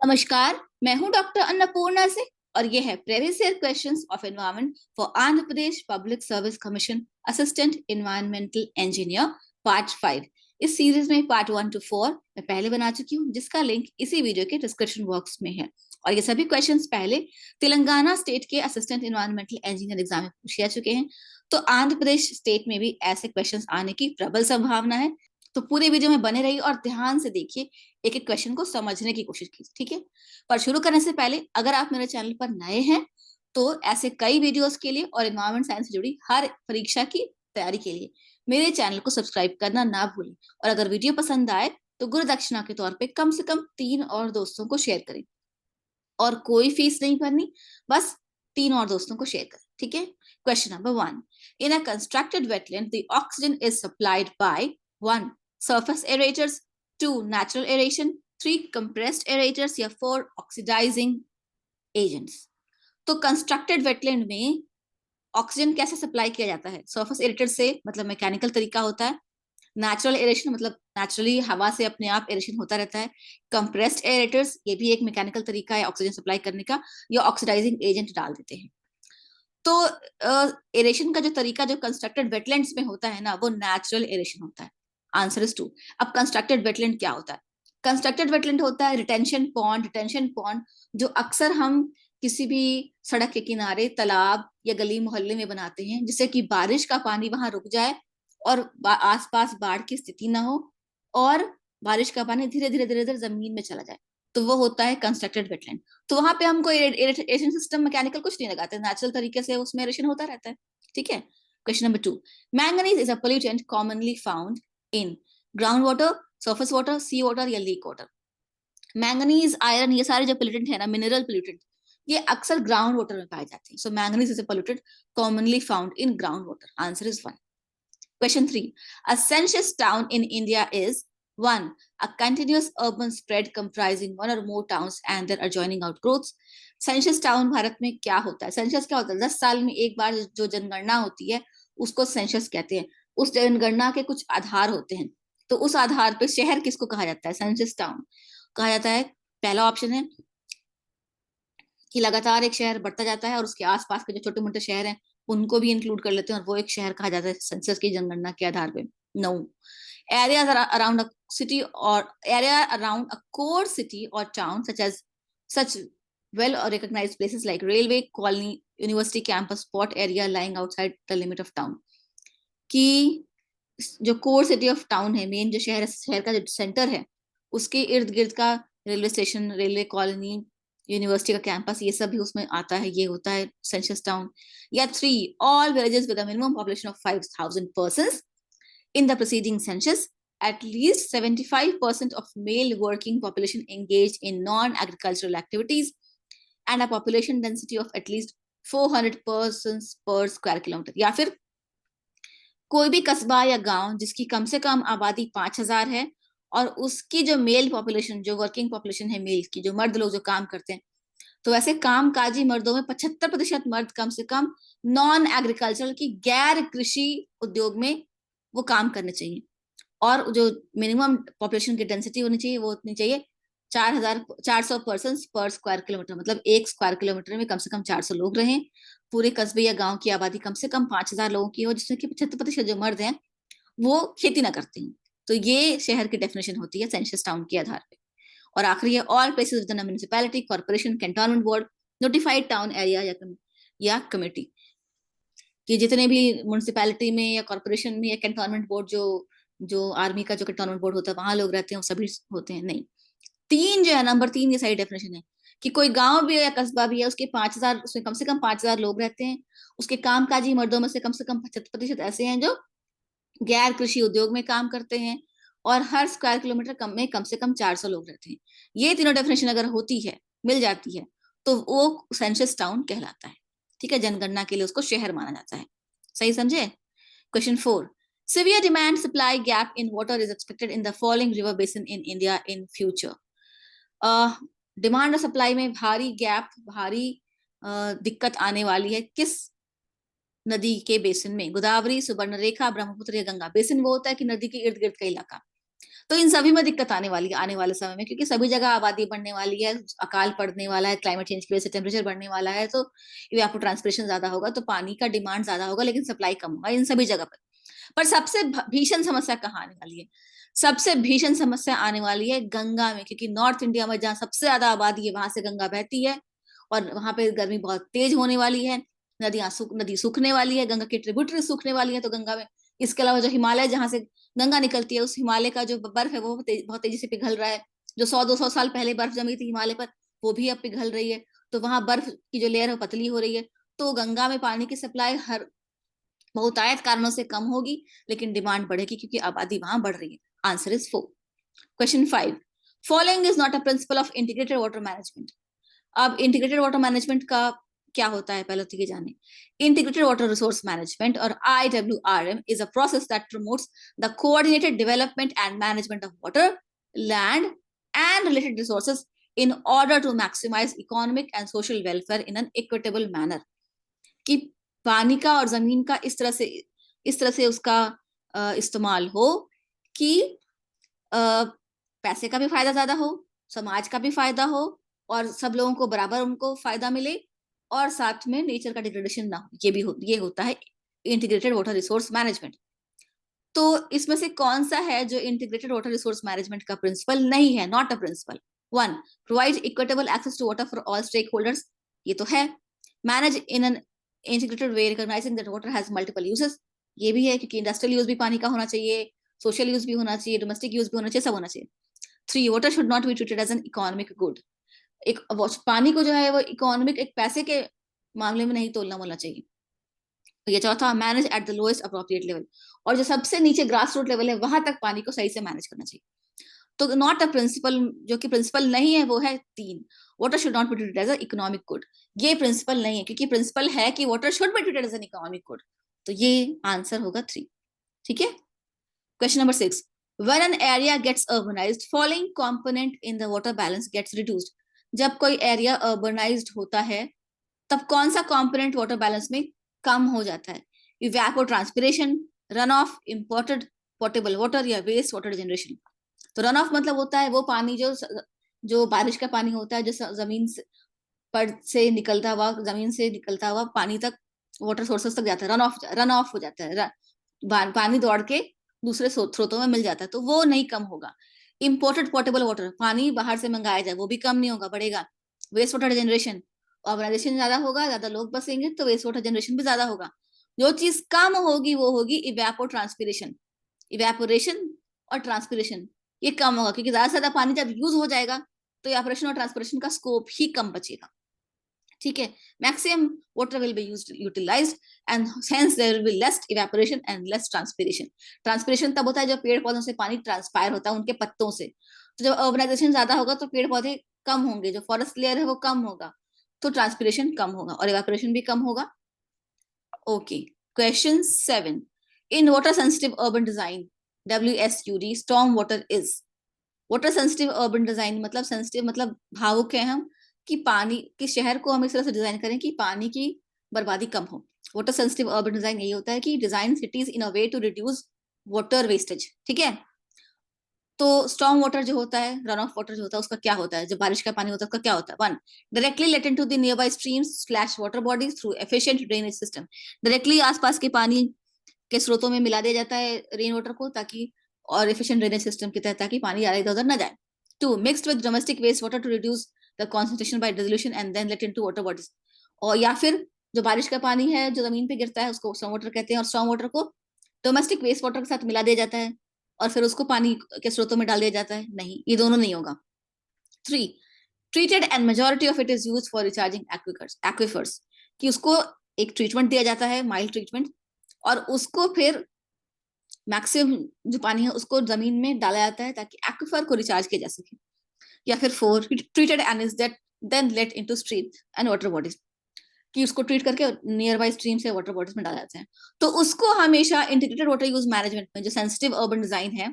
नमस्कार। मैं हूं डॉक्टर अन्नपूर्णा से और ये है previous year questions of environment for Andhra Pradesh public service commission assistant environmental engineer part 5। इस सीरीज में पार्ट 1 to 4 मैं पहले बना चुकी हूँ, जिसका लिंक इसी वीडियो के डिस्क्रिप्शन बॉक्स में है। और ये सभी क्वेश्चंस पहले तेलंगाना स्टेट के असिस्टेंट एनवायरमेंटल इंजीनियर एग्जाम में पूछे जा चुके हैं, तो आंध्र प्रदेश स्टेट में भी ऐसे क्वेश्चंस आने की प्रबल संभावना है। तो पूरे वीडियो में बने रहिए और ध्यान से देखिए, एक एक क्वेश्चन को समझने की कोशिश कीजिए, ठीक है। पर शुरू करने से पहले अगर आप मेरे चैनल पर नए हैं तो ऐसे कई वीडियोस के लिए और एनवायरमेंट साइंस से जुड़ी हर परीक्षा की तैयारी के लिए मेरे चैनल को सब्सक्राइब करना ना भूलें। और अगर वीडियो पसंद आए तो गुरु दक्षिणा के तौर पे कम से कम 3 और दोस्तों को शेयर करें। और कोई फीस नहीं भरनी, बस 3 और दोस्तों को शेयर करें, ठीक है। Question number 1। In a constructed wetland the oxygen is supplied by 1 surface aerators, 2 natural aeration, 3 compressed aerators या 4 oxidizing agents। तो कंस्ट्रक्टेड वेटलैंड में ऑक्सीजन कैसे सप्लाई किया जाता है? सरफेस एरेटर से, मतलब मैकेनिकल तरीका होता है। नेचुरल एरेशन मतलब नेचुरली हवा से अपने आप एरेशन होता रहता है। कंप्रेस्ड एरेटर्स, ये भी एक मैकेनिकल तरीका है ऑक्सीजन सप्लाई करने का, या ऑक्सीडाइजिंग एजेंट डाल देते हैं। तो एरेशन का जो तरीका जो कंस्ट्रक्टेड वेटलैंड्स में होता है ना, वो नेचुरल एरेशन होता है। Answer is 2। अब कंस्ट्रक्टेड वेटलैंड क्या होता है? कंस्ट्रक्टेड वेटलैंड होता है रिटेंशन पॉन्ड। रिटेंशन पॉन्ड जो अक्सर हम किसी भी सड़क के किनारे, तालाब या गली मोहल्ले में बनाते हैं, जिससे कि बारिश का पानी वहां रुक जाए और आसपास बाढ़ की स्थिति ना हो, और बारिश का पानी धीरे धीरे धीरे धीरे जमीन में चला जाए, तो वो होता है कंस्ट्रक्टेड वेटलैंड। तो वहां पे हमको एरेशन सिस्टम मैकेनिकल कुछ नहीं लगाते, नेचुरल तरीके से उसमें एरेशन होता रहता है, ठीक है। Question number 2। Manganese is a pollutant commonly found in ground water, surface water, sea water या लेक वाटर। मैंगनीज, आयरन, ये सारे जो पोल्यूटेंट है ना, मिनरल पोल्यूटेंट, ये अक्सर ग्राउंड वाटर में पाए जाते हैं। So manganese is a pollutant commonly found in ground water. Answer is 1। Question 3. A census town in India is 1. A continuous urban spread comprising one or more towns and their adjoining outgrowths. Census town Bharat में क्या होता है? Census क्या होता है? 10 साल में एक बार जो जनगणना होती है उसको सेंसस कहते हैं। उस जनगणना के कुछ आधार होते हैं, तो उस आधार पे शहर किसको कहा जाता है? सेंसस टाउन कहा जाता है। पहला ऑप्शन है कि लगातार एक शहर बढ़ता जाता है और उसके आसपास के जो छोटे मोटे शहर हैं उनको भी इंक्लूड कर लेते हैं और वो एक शहर कहा जाता है सेंसस की जनगणना के आधार पे। No, areas around a city और area around a core city और town such well recognized places like railway, colony, university campus, spot area lying outside the limit of town। कि जो कोर सिटी ऑफ टाउन है, main जो शहर का जो centre है, उसके इर्द गिर्द का railway station, railway colony, university का कैंपस, ये सब भी उसमें आता है, ये होता है सेंसस टाउन। या 3, all villages with a minimum population of 5,000 persons in the preceding census, at least 75% of male working population engaged in non-agricultural activities and a population density of at least 400 persons per square kilometer। या फिर कोई भी कस्बा या गांव जिसकी कम से कम आबादी 5,000 है और उसकी जो मेल पॉपुलेशन, जो वर्किंग पॉपुलेशन है मेल की, जो मर्द लोग जो काम करते हैं, तो वैसे काम काजी मर्दों में 75% मर्द कम से कम नॉन एग्रीकल्चरल की, गैर कृषि उद्योग में वो काम करने चाहिए। और जो मिनिमम पॉपुलेशन की डेंसिटी होनी चाहिए वो उतनी चाहिए 4,400 पर्सन पर स्क्वायर किलोमीटर, मतलब एक स्क्वायर किलोमीटर में कम से कम 400 लोग रहें। पूरे कस्बे या गांव की आबादी कम से कम 5,000 लोगों की हो, जिसमें कि 75% जो मर्द हैं वो खेती ना करते हैं। तो ये शहर की डेफिनेशन होती है सेंसस टाउन के आधार पे। और आखिरी है all places with in municipality, corporation, cantonment board, notified town area या कमेटी। कि जितने भी म्युनिसिपैलिटी में या कॉर्पोरेशन में या कैंटोनमेंट बोर्ड, जो जो आर्मी का जो कैंटोनमेंट बोर्ड होता है वहां लोग रहते हैं, वो सभी होते हैं? नहीं। 3 जो है, नंबर 3 ये सही डेफिनेशन है कि कोई गांव भी है या कस्बा भी है, उसके 5,000, उसमें कम से कम 5,000 लोग रहते हैं। उसके कामकाजी मर्दों में से कम 75% ऐसे हैं जो गैर कृषि उद्योग में काम करते हैं, और हर स्क्वायर किलोमीटर कम में कम से कम 400 लोग रहते हैं। ये तीनों डेफिनेशन अगर होती है, मिल जाती है, तो वो सेंसस टाउन कहलाता है, ठीक है। जनगणना के लिए उसको शहर माना जाता है। सही समझे? Question 4। Severe demand supply gap in water is expected in the following river basin in India in future। Demand और सप्लाई में भारी गैप, भारी दिक्कत आने वाली है किस नदी के बेसिन में? गोदावरी, सुवर्णरेखा, ब्रह्मपुत्र या गंगा। बेसिन वो होता है कि नदी के इर्द गिर्द का इलाका। तो इन सभी में दिक्कत आने वाली है आने वाले समय में, क्योंकि सभी जगह आबादी बढ़ने वाली है, अकाल पड़ने वाला है, क्लाइमेट चेंज की वजह से टेम्परेचर बढ़ने वाला है, तो इवेपोट्रांसपिरेशन ज्यादा होगा, तो पानी का डिमांड ज्यादा होगा लेकिन सप्लाई कम होगा इन सभी जगह पर सबसे भीषण समस्या कहाँ आने वाली है? सबसे भीषण समस्या आने वाली है गंगा में, क्योंकि नॉर्थ इंडिया में जहाँ सबसे ज्यादा आबादी है वहां से गंगा बहती है और वहां पे गर्मी बहुत तेज होने वाली है, नदी सूखने वाली है, गंगा की ट्रिब्यूटरी सूखने वाली है, तो गंगा में इसके अलावा जो हिमालय जहां से गंगा निकलती है, उस हिमालय का जो बर्फ है वो बहुत तेजी से पिघल रहा है। जो 100-200 साल पहले बर्फ जमी थी हिमालय पर, वो भी अब पिघल रही है, तो वहां बर्फ की जो लेयर है वो पतली हो रही है, तो गंगा में पानी की सप्लाई हर बहुतायत कारणों से कम होगी, लेकिन डिमांड बढ़ेगी क्योंकि आबादी वहां बढ़ रही है। Answer is 4। Question 5, following is not a principle of integrated water management. अब इंटीग्रेटेड वाटर मैनेजमेंट का क्या होता है, पहले तो ये जाने। इंटीग्रेटेड वाटर रिसोर्स मैनेजमेंट और IWRM is a process that promotes the coordinated development and management of water, land and related resources in order to maximize economic and social welfare in an equitable manner। कि पानी का और जमीन का इस तरह से उसका इस्तेमाल हो कि पैसे का भी फायदा ज्यादा हो, समाज का भी फायदा हो, और सब लोगों को बराबर उनको फायदा मिले, और साथ में नेचर का डिग्रेडेशन ना हो। ये होता है इंटीग्रेटेड वाटर रिसोर्स मैनेजमेंट। तो इसमें से कौन सा है जो इंटीग्रेटेड वाटर रिसोर्स मैनेजमेंट का प्रिंसिपल नहीं है, not a principle? 1, provide equitable access to water for all stakeholders, ये तो है। Manage in an integrated way recognising that water has multiple uses, ये भी है, क्योंकि इंडस्ट्रियल यूज भी पानी का होना चाहिए, सोशल यूज भी होना चाहिए, डोमेस्टिक यूज भी होना चाहिए, सब होना चाहिए। 3, water should not be treated as an economic good. एक पानी को जो है वो इकोनॉमिक एक पैसे के मामले में नहीं तोलना बोलना चाहिए। तो ये चौथा, manage at the lowest appropriate level, और जो सबसे नीचे ग्रास रूट लेवल है वहां तक पानी को सही से मैनेज करना चाहिए। तो नॉट अ प्रिंसिपल, जो कि प्रिंसिपल नहीं है, वो है 3, water should not be treated as a economic good. ये प्रिंसिपल नहीं है, क्योंकि प्रिंसिपल है कि water should be treated as an economic good, तो ये आंसर होगा 3। ठीक है। Question number 6, when an area gets urbanized, following component in the water balance gets reduced। जब कोई एरिया अर्बनाइज्ड होता है तब कौन सा कंपोनेंट वाटर बैलेंस में कम हो जाता है? Evapotranspiration, run of, imported portable water, या वेस्ट वाटर जनरेशन। तो रन ऑफ मतलब होता है वो पानी जो बारिश का पानी होता है, जो जमीन से निकलता हुआ, जमीन से निकलता हुआ पानी तक, वाटर सोर्सेस तक जाता है, रन ऑफ हो जाता है, पानी दौड़ के दूसरे स्रोतों में मिल जाता है, तो वो नहीं कम होगा। इंपोर्टेड पोर्टेबल वाटर, पानी बाहर से मंगाया जाए, वो भी कम नहीं होगा, बढ़ेगा। वेस्ट वाटर जनरेशन, ऑर्गेनाइजेशन ज्यादा होगा, ज्यादा लोग बसेंगे, तो वेस्ट वाटर जनरेशन भी ज्यादा होगा। जो चीज कम होगी वो होगी इवेपोट्रांसपिरेशन, इवेपोरेशन और ट्रांसपिरेशन, ये कम होगा, क्योंकि ज्यादा से ज्यादा पानी जब यूज हो जाएगा तो इवेपोरेशन और ट्रांसपिरेशन का स्कोप ही कम बचेगा। ठीक है। Maximum water will be utilised and hence there will be less evaporation and less transpiration. Transpiration तब होता है जब पेड़ पौधों से पानी ट्रांसपायर होता है उनके पत्तों से, तो जब अर्बनाइजेशन ज्यादा होगा तो पेड़ पौधे कम होंगे, जो फॉरेस्ट लेयर है वो कम होगा, तो ट्रांसपिरेशन कम होगा और इवेपोरेशन भी कम होगा। Okay. Question 7, in water sensitive urban design WSUD storm water is. Water sensitive urban design मतलब सेंसिटिव मतलब भावुक है हम, कि पानी के शहर को हम इस तरह से डिजाइन करें कि पानी की बर्बादी कम हो। वाटर सेंसिटिव अर्बन डिजाइन यही होता है कि design cities in a way to reduce water wastage. ठीक है। तो स्टॉर्म वाटर जो होता है, रन ऑफ वाटर जो होता है, उसका क्या होता है? जब बारिश का पानी होता है उसका क्या होता है? 1, directly let into the nearby streams / water bodies through efficient drainage system. Directly आसपास के पानी के स्रोतों में मिला दिया जाता है रेन वाटर को, ताकि और एफिशिएंट ड्रेनेज सिस्टम के तहत, ताकि पानी इधर उधर न जाए। 2, mixed with domestic waste water to reduce the concentration by dissolution and then let into water bodies. और या फिर जो बारिश का पानी है जो जमीन पे गिरता है उसको स्टॉर्म वाटर कहते हैं, और स्टॉर्म वाटर को डोमेस्टिक वेस्ट वाटर के साथ मिला दिया जाता है और फिर उसको पानी के स्रोतों में डाल दिया जाता है। नहीं, ये दोनों नहीं होगा। 3, treated and majority of it is used for recharging aquifers, कि उसको एक ट्रीटमेंट दिया जाता है, माइल्ड ट्रीटमेंट, और उसको फिर मैक्सिमम जो पानी है उसको जमीन में डाला जाता है ताकि एक्विफर को रिचार्ज किया जा सके। या फिर 4, treated and is that then let into stream and water bodies, कि उसको ट्रीट करके नियर बाय स्ट्रीम से वाटर बॉडीज में डाला जाता है। तो उसको हमेशा इंटीग्रेटेड वाटर यूज मैनेजमेंट में जो सेंसिटिव अर्बन डिजाइन है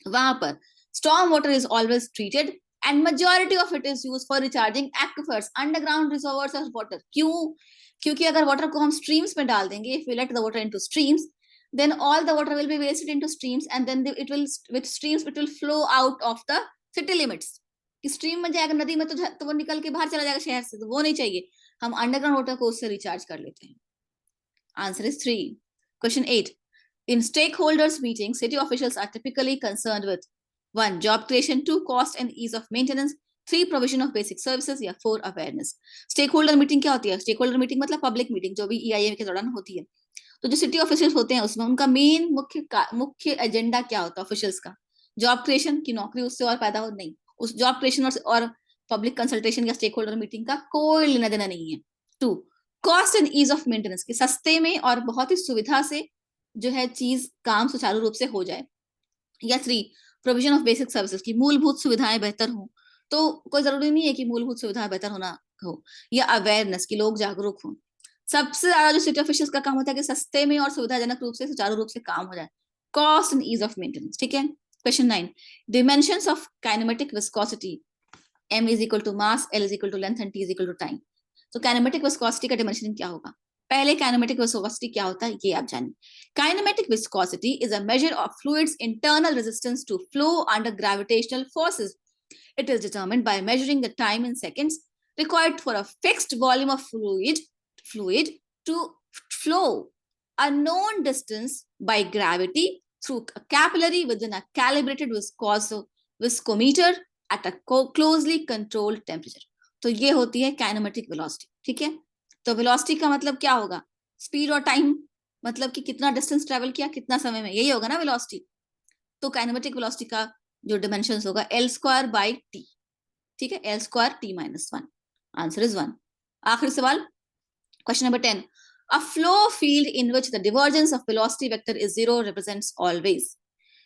वहां पर storm water is always treated and majority of it is use for recharging aquifers, underground reservoirs of water. क्यों? क्योंकि अगर वाटर को हम स्ट्रीम्स में डाल देंगे, if we let the water into streams, then all the water will be wasted into streams and then with streams it will flow out of the city limits. Stream में जाएगा नदी में तो वो निकल के बाहर चला जाएगा शहर से, तो वो नहीं चाहिए, हम अंडरग्राउंड वाटर को उससे रिचार्ज कर लेते हैं. Answer is 3. Question 8. In stakeholders meetings, city officials are typically concerned with 1. Job creation, 2. Cost and ease of maintenance, 3. Provision of basic services या 4. Awareness. Stakeholder meeting क्या होती है? Stakeholder meeting मतलब public meeting जो भी EIM के दौरान होती है. तो जो सिटी ऑफिशियल्स होते हैं उसमें उनका मेन मुख्य एजेंडा क्या होता है ऑफिशियल्स का? जॉब क्रिएशन की नौकरी उससे और पैदा हो नहीं, उस जॉब क्रिएशन और पब्लिक कंसल्टेशन या स्टेक होल्डर मीटिंग का कोई लेना देना नहीं है. 2. Cost and ease of maintenance, की सस्ते में और बहुत ही सुविधा से जो है चीज काम सुचारू रूप से हो जाए. या 3. प्रोविजन ऑफ बेसिक सर्विसेज, की मूलभूत सुविधाएं बेहतर हो. तो कोई जरूरी नहीं है कि मूलभूत सुविधाएं बेहतर होना हो. या अवेयरनेस, की लोग जागरूक हो. सबसे ज्यादा जो सिटी ऑफिशियल्स का काम होता है कि सस्ते में और सुविधाजनक रूप से सुचारू रूप से काम हो जाए. Cost and ease of maintenance. ठीक है. Question 9. Dimensions of kinematic viscosity, m is equal to mass, l is equal to length and t is equal to time. तो काइनेमेटिक विस्कोसिटी का डिमेंशन क्या होगा? पहले काइनेमेटिक विस्कोसिटी क्या होता है ये आप जानिए. Kinematic viscosity is a measure of fluid's internal resistance to flow under gravitational forces. It is determined by measuring the time in seconds required for a fixed volume of fluid to flow a known distance by gravity through a capillary within a calibrated viscometer at a closely controlled temperature. तो ये होती है kinematic velocity. ठीक है. तो velocity का मतलब क्या होगा? स्पीड और टाइम, मतलब कि कितना डिस्टेंस ट्रेवल किया कितना समय में, यही होगा ना वेलोसिटी. तो काइनेमेटिक वेलोसिटी का जो डिमेंशन होगा L² by T. ठीक है. L² T-1. Answer is 1. आखिरी सवाल, question number 10. A flow field in which the divergence of velocity vector is 0 represents always.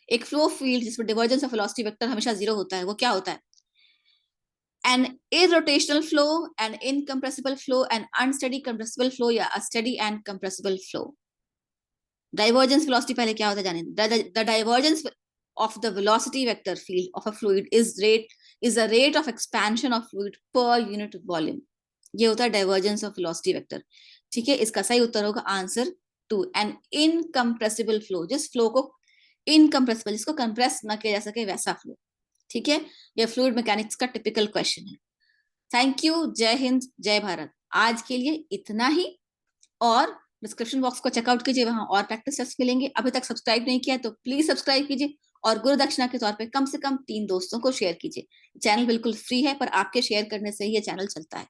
एक फ्लो फील्ड जिसमें divergence of velocity vector हमेशा 0 होता है, वो क्या होता है? An irrotational flow, an incompressible flow, an unsteady compressible flow या a steady and compressible flow. Divergence velocity पहले क्या होता है जानिए. The divergence of the velocity vector field of a fluid is the rate of expansion of fluid per unit volume. ये होता है divergence of velocity vector. ठीक है. इसका सही उत्तर होगा आंसर 2. एन इनकम्प्रेसिबल फ्लो, जिस फ्लो को इनकम्प्रेसिबल, जिसको कंप्रेस ना किया जा सके वैसा फ्लो. ठीक है. ये फ्लूइड मैकेनिक्स का टिपिकल क्वेश्चन है. Thank you. जय हिंद, जय भारत. आज के लिए इतना ही. और डिस्क्रिप्शन बॉक्स को चेकआउट कीजिए, वहां और प्रैक्टिस टेस्ट मिलेंगे. अभी तक सब्सक्राइब नहीं किया तो प्लीज सब्सक्राइब कीजिए और गुरु दक्षिणा के तौर पे कम से कम 3 दोस्तों को शेयर कीजिए. चैनल बिल्कुल फ्री है, पर आपके शेयर करने से ही ये चैनल चलता है.